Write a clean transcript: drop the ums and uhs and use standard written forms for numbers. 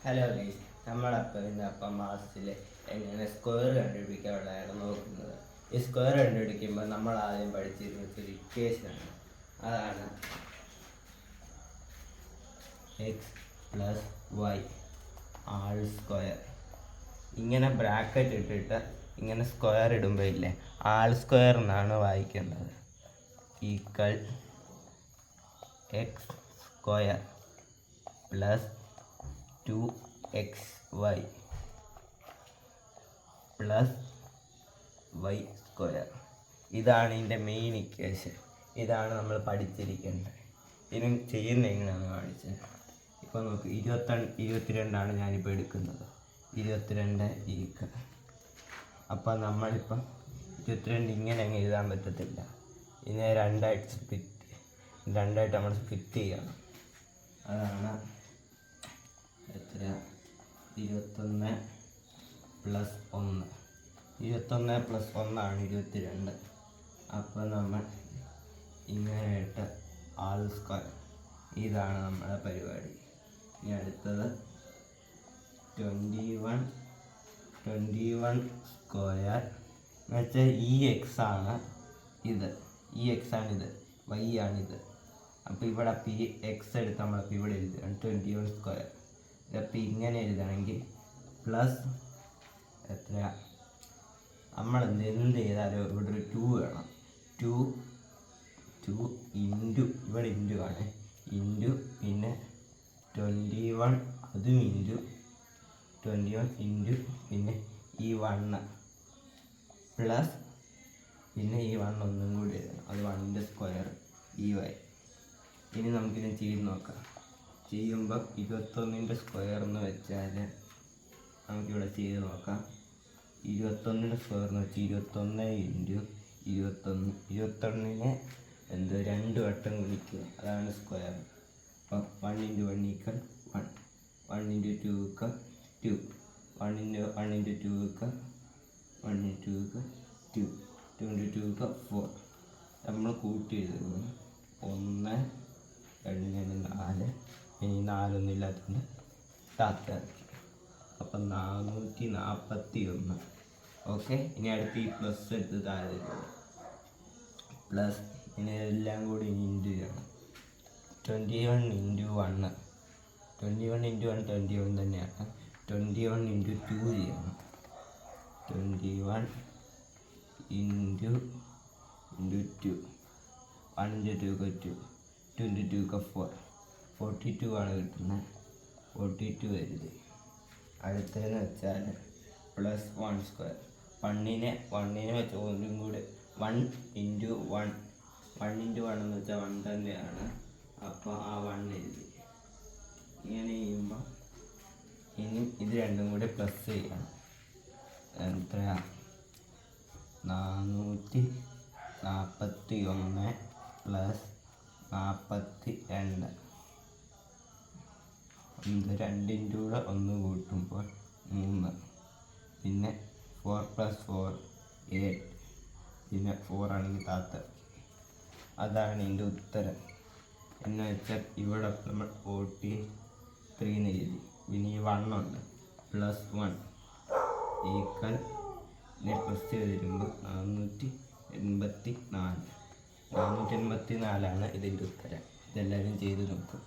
Hello guys, നമ്മളപ്പോൾ ഇന്നപ്പം മാസത്തിൽ എങ്ങനെ സ്ക്വയർ കണ്ടുപിടിക്കാനുള്ളതാണ് നോക്കുന്നത്. ഈ സ്ക്വയർ കണ്ടുപിടിക്കുമ്പോൾ നമ്മൾ ആദ്യം പഠിച്ചിരുന്നത് ഒരു ഇക്വേഷനാണ്. അതാണ് X plus Y whole square. ഇങ്ങനെ ബ്രാക്കറ്റ് ഇട്ടിട്ട് ഇങ്ങനെ സ്ക്വയർ ഇടുമ്പോൾ ഇല്ലേ, ആൾ സ്ക്വയർ എന്നാണ് വായിക്കേണ്ടത്. Equal X square plus 2xy plus Y square. ഇതാണ് ഇതിൻ്റെ മെയിൻ ഇക്വേഷൻ. ഇതാണ് നമ്മൾ പഠിച്ചിരിക്കേണ്ടത്. ഇനി ചെയ്യുന്ന എങ്ങനെയാണ് കാണിച്ചത്. ഇപ്പോൾ നോക്ക്, 22 ഞാനിപ്പോൾ എടുക്കുന്നത്. 22 ഈക്വൽ. അപ്പം നമ്മളിപ്പം 22 ഇങ്ങനെ അങ്ങ് എഴുതാൻ പറ്റത്തില്ല. ഇതിനെ രണ്ടായിട്ട് നമ്മൾ സ്പ്ലിറ്റ് ചെയ്യണം. അതാണ് എത്ര, 21 പ്ലസ് 1. 21 പ്ലസ് 1 22. അപ്പോൾ നമ്മൾ ഇങ്ങനെ ഇട്ട് ആൾ സ്ക്വയർ. ഇതാണ് നമ്മുടെ പരിപാടി. ഇനി അടുത്തത് 21 സ്ക്വയർ എന്ന് വെച്ചാൽ ഈ എക്സ് ആണ് ഇത്, വൈ ആണിത്. അപ്പോൾ ഇവിടെ പി എക്സ് എടുത്ത് നമ്മളപ്പോൾ ഇവിടെ എഴുതുകയാണ് 21 സ്ക്വയർ. ഇതപ്പോൾ ഇങ്ങനെ എഴുതണമെങ്കിൽ പ്ലസ് എത്ര, നമ്മൾ എന്ത് ചെയ്താലും ഇവിടെ ഒരു 2 വേണം. 2 ഇൻറ്റു, ഇവിടെ ഇൻറ്റു ആണ്, ഇൻറ്റു പിന്നെ 21 അതും ഇൻറ്റു 21 ഇൻറ്റു പിന്നെ ഈ 1 പ്ലസ് പിന്നെ ഈ 1 ഒന്നും കൂടി എഴുതണം. അത് 1ൻ്റെ സ്ക്വയർ ഈ വൈ. ഇനി നമുക്കിത് ചെയ്ത് നോക്കാം. ചെയ്യുമ്പോൾ 21ൻ്റെ സ്ക്വയർ എന്ന് വെച്ചാൽ നമുക്കിവിടെ ചെയ്ത് നോക്കാം. 21ൻ്റെ സ്ക്വയർ എന്ന് വെച്ചാൽ 21 ഇൻറ്റു 21നെ 2 വട്ടം ഗുണിക്കുക, അതാണ് സ്ക്വയർ. അപ്പം 1 into 1 equal 1, 1 into 2 equal 2, 1 into 2 equal 1 into 2, 2 into 2 equal 4. നമ്മൾ കൂട്ടി എഴുതുന്നു. 1 2 4, ഇനി 4 ഒന്നും ഇല്ലാത്തതുകൊണ്ട് താത്താക്കി. അപ്പം 441. ഓക്കെ, ഇനി അടുത്ത് ഈ പ്ലസ് എടുത്ത് താഴെ പ്ലസ്. ഇനി എല്ലാം കൂടി ഇൻറ്റു ചെയ്യണം. 21 ഇൻറ്റു 1, 21 ഇൻറ്റു 1 21 തന്നെയാണ്. 21 ഇൻറ്റു 2 ചെയ്യണം. 21 ഇൻറ്റു 2, 1 ഇൻറ്റു 2 2, 2 ഇൻറ്റു 2 4, 42 ആണ് കിട്ടുന്നത്. 42 എഴുതി. അടുത്തതെന്ന് വെച്ചാൽ പ്ലസ് 1 സ്ക്വയർ. 1നെ വെച്ച് ഒന്നും കൂടെ 1 ഇൻറ്റു 1 എന്ന് വെച്ചാൽ 1 തന്നെയാണ്. അപ്പോൾ ആ 1 എഴുതി. ഇങ്ങനെ ചെയ്യുമ്പോൾ ഇനി ഇത് രണ്ടും കൂടെ പ്ലസ് ചെയ്യണം. എത്രയാ, 441 പ്ലസ് 42. ഇത് 2ൻ്റെ കൂടെ 1 കൂട്ടുമ്പോൾ 3, പിന്നെ 4 + 4 8, പിന്നെ 4 ആണെങ്കിൽ താത്ത. അതാണ് ഇതിൻ്റെ ഉത്തരം. എന്ന് വെച്ചാൽ ഇവിടെ നമ്മൾ 43 എന്ന് എഴുതി. പിന്നെ ഈ 1 ഉണ്ട്, പ്ലസ് 1 ഈക്വൽ പ്ലസ് ചെയ്ത് വരുമ്പോൾ 484 ആണ് ഇതിൻ്റെ ഉത്തരം. ഇതെല്ലാവരും ചെയ്ത് നോക്കും.